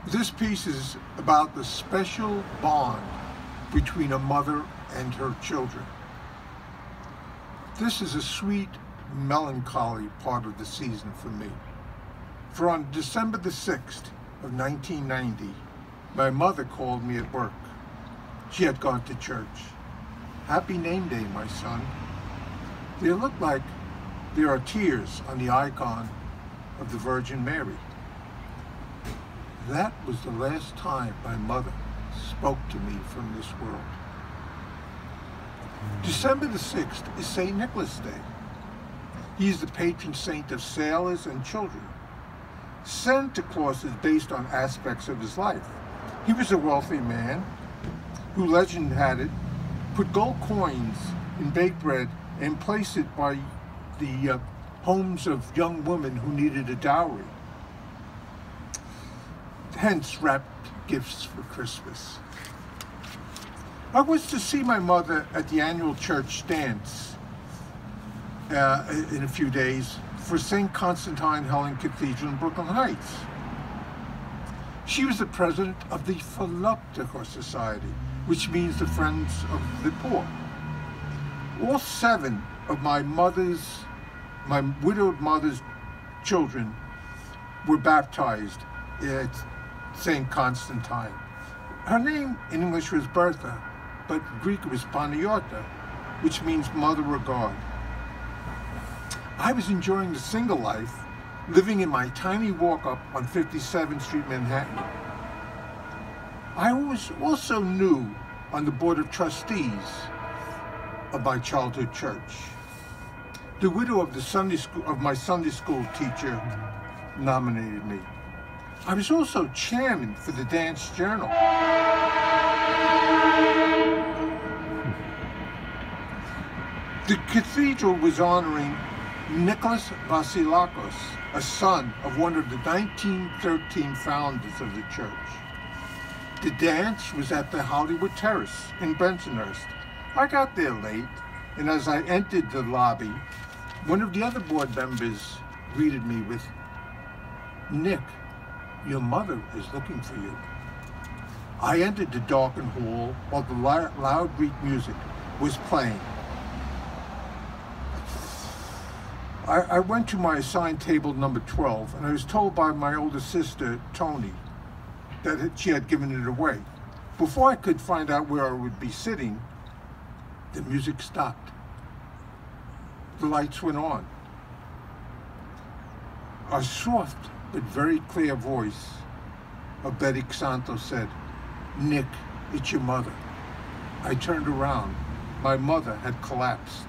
This piece is about the special bond between a mother and her children. This is a sweet, melancholy part of the season for me. For on December the 6th of 1990, my mother called me at work. She had gone to church. "Happy name day, my son." They look like there are tears on the icon of the Virgin Mary. That was the last time my mother spoke to me from this world. December the 6th is St. Nicholas Day. He is the patron saint of sailors and children. Santa Claus is based on aspects of his life. He was a wealthy man who, legend had it, put gold coins in baked bread and placed it by the homes of young women who needed a dowry. Hence, wrapped gifts for Christmas. I was to see my mother at the annual church dance in a few days for St. Constantine Helen Cathedral in Brooklyn Heights. She was the president of the Philopticos Society, which means the Friends of the Poor. All 7 of my widowed mother's children were baptized at St. Constantine. Her name in English was Bertha, but Greek was Panayota, which means mother of God. I was enjoying the single life, living in my tiny walk-up on 57th Street, Manhattan. I was also new on the board of trustees of my childhood church. The widow of my Sunday school teacher nominated me. I was also chairman for the Dance Journal. The cathedral was honoring Nicholas Zaharakos, a son of one of the 1913 founders of the church. The dance was at the Hollywood Terrace in Bensonhurst. I got there late, and as I entered the lobby, one of the other board members greeted me with, "Nick, your mother is looking for you." I entered the darkened hall while the loud Greek music was playing. I went to my assigned table number 12, and I was told by my older sister, Tony, that she had given it away. Before I could find out where I would be sitting, the music stopped. The lights went on. A soft but very clear voice of Betty Santos said, "Nick, it's your mother." I turned around. My mother had collapsed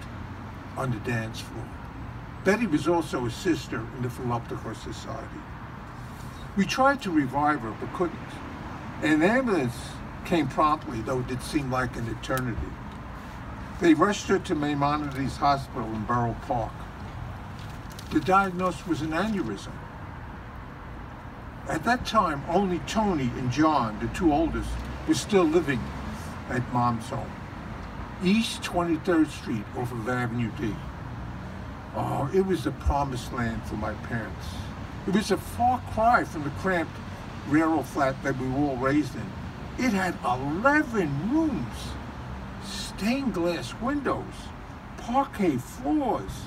on the dance floor. Betty was also a sister in the Philopticos Society. We tried to revive her, but couldn't. An ambulance came promptly, though it did seem like an eternity. They rushed her to Maimonides Hospital in Borough Park. The diagnosis was an aneurysm. At that time, only Tony and John, the 2 oldest, were still living at Mom's home. East 23rd Street off of Avenue D. Oh, it was the promised land for my parents. It was a far cry from the cramped railroad flat that we were all raised in. It had 11 rooms, stained glass windows, parquet floors,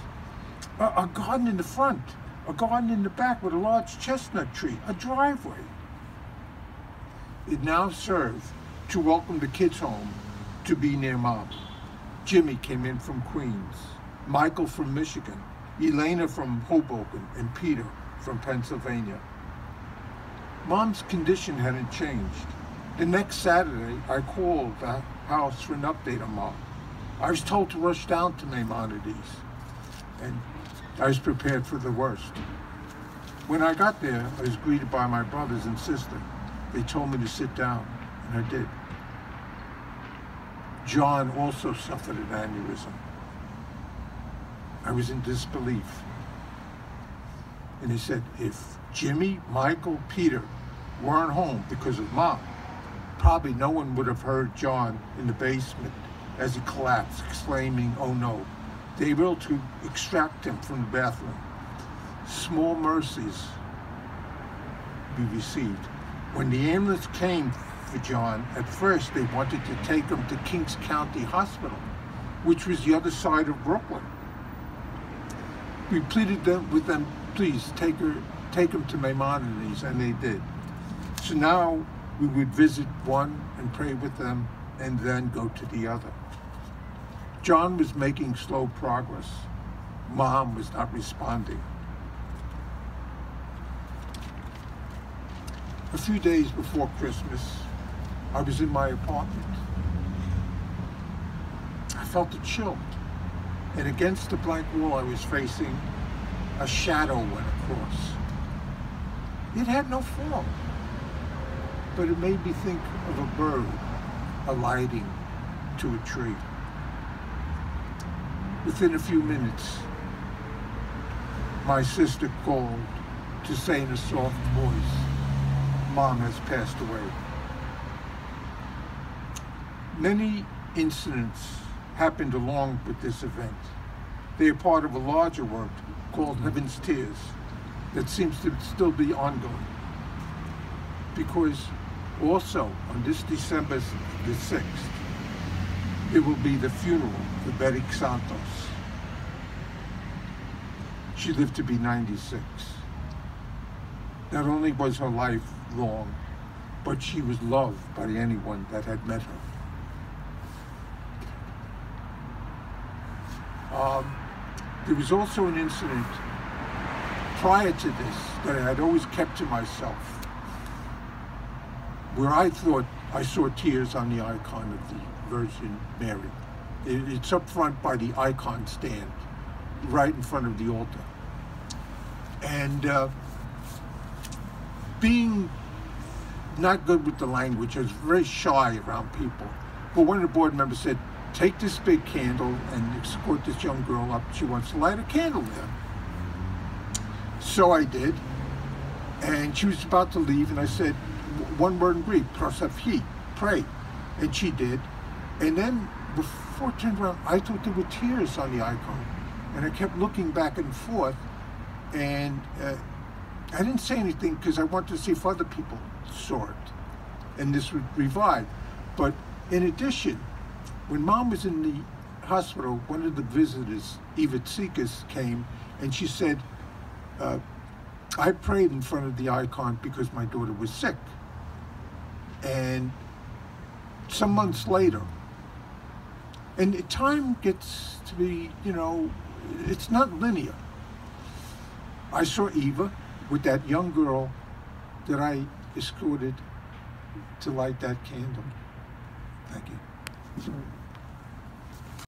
a garden in the front, a garden in the back with a large chestnut tree, a driveway. It now served to welcome the kids home to be near Mom. Jimmy came in from Queens, Michael from Michigan, Elena from Hoboken, and Peter from Pennsylvania. Mom's condition hadn't changed. The next Saturday, I called the house for an update on Mom. I was told to rush down to Maimonides, and I was prepared for the worst. When I got there, I was greeted by my brothers and sister. They told me to sit down, and I did. John also suffered an aneurysm. I was in disbelief. And he said, if Jimmy, Michael, Peter weren't home because of Mom, probably no one would have heard John in the basement as he collapsed, exclaiming, "Oh no." They were able to extract him from the bathroom. Small mercies we received. When the ambulance came for John, at first they wanted to take him to Kings County Hospital, which was the other side of Brooklyn. We pleaded with them, please take him to Maimonides, and they did. So now we would visit one and pray with them and then go to the other. John was making slow progress. Mom was not responding. A few days before Christmas, I was in my apartment. I felt a chill, and against the blank wall I was facing, a shadow went across. It had no form, but it made me think of a bird alighting to a tree. Within a few minutes, my sister called to say in a soft voice, Mom has passed away. Many incidents happened along with this event. They are part of a larger work called Heaven's Tears that seems to still be ongoing. Because also on this December the 6th, it will be the funeral for Betty Santos. She lived to be 96. Not only was her life long, but she was loved by anyone that had met her. There was also an incident prior to this that I had always kept to myself, where I thought I saw tears on the icon of the Virgin Mary. It's up front by the icon stand, right in front of the altar. And being not good with the language, I was very shy around people. But one of the board members said, take this big candle and escort this young girl up. She wants to light a candle there. So I did. And she was about to leave, and I said, one word in Greek, prosaphi, pray. And she did. And then before I turned around, I thought there were tears on the icon. And I kept looking back and forth. And I didn't say anything because I wanted to see if other people saw it. And this would revive. But in addition, when Mom was in the hospital, one of the visitors, Eva Tsikas, came and she said, I prayed in front of the icon because my daughter was sick. And some months later, and time gets to be, you know, it's not linear. I saw Eva with that young girl that I escorted to light that candle. Thank you.